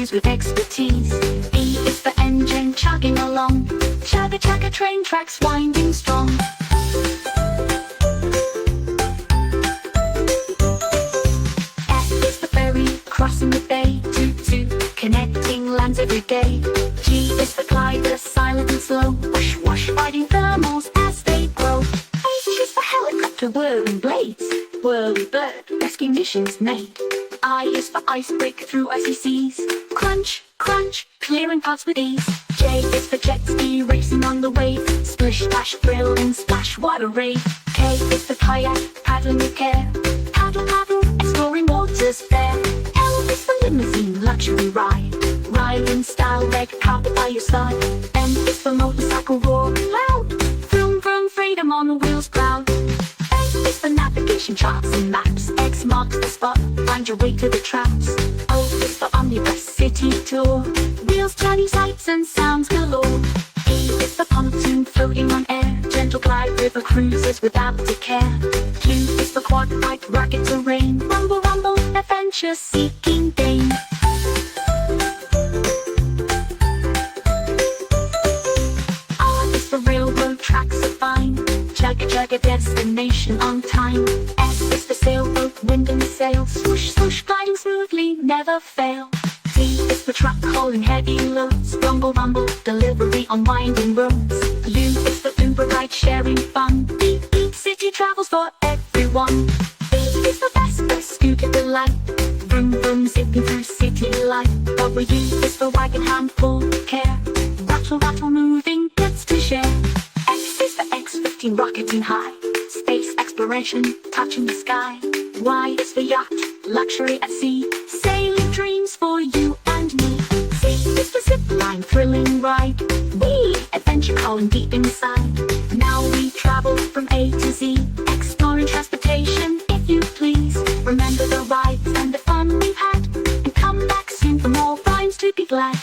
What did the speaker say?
crews with expertise. E is for engine chugging along, chugga chugga train tracks winding strong. F is for ferry crossing the bay, toot toot, connecting lands every day. G is for glider, silent and slow, whoosh whoosh, fighting thermals as they grow. H is for helicopter, whirling blades, whirly bird, rescue missions made. I is for ice break through icy seas, crunch, crunch, clearing paths with ease. J is for jet ski racing on the wave, splish splash thrill and splash water rave. K is for kayak paddling with care, paddle paddle exploring waters fair. L is for limousine luxury ride, ride in style red carpet by your side. M is for motorcycle roaring loud, vroom vroom freedom on the wheels cloud. N is for navigation charts and maps, X marks the spot, find your way to the traps. O is for omnibus city tour, wheels turning sights and sounds galore. P is for pontoon floating on air, gentle glide river cruises without a care. Q is for quad bike rugged terrain, rumble rumble adventure seeking Dane. R is for railroad tracks are fine, chugga chugga destination on time. S is for sailboat, wind and sail, swoosh swoosh gliding smoothly, never fail. T is for truck hauling heavy loads, rumble rumble delivery on winding roads. U is for Uber ride sharing fun, beep beep city travels for everyone. V is for Vespa scooter delight, vroom vroom zipping through city life. W is for wagon handful care, rattle rattle moving goods to share. X is for X-15 rocketing high, space exploration touching the sky. Y is for yacht, luxury at sea, sailing dreams for you and me. Z is for zip line, thrilling ride, we adventure calling deep inside. Now we travel from A to Z, exploring transportation if you please. Remember the rides and the fun we've had, and come back soon for more rhymes to be glad.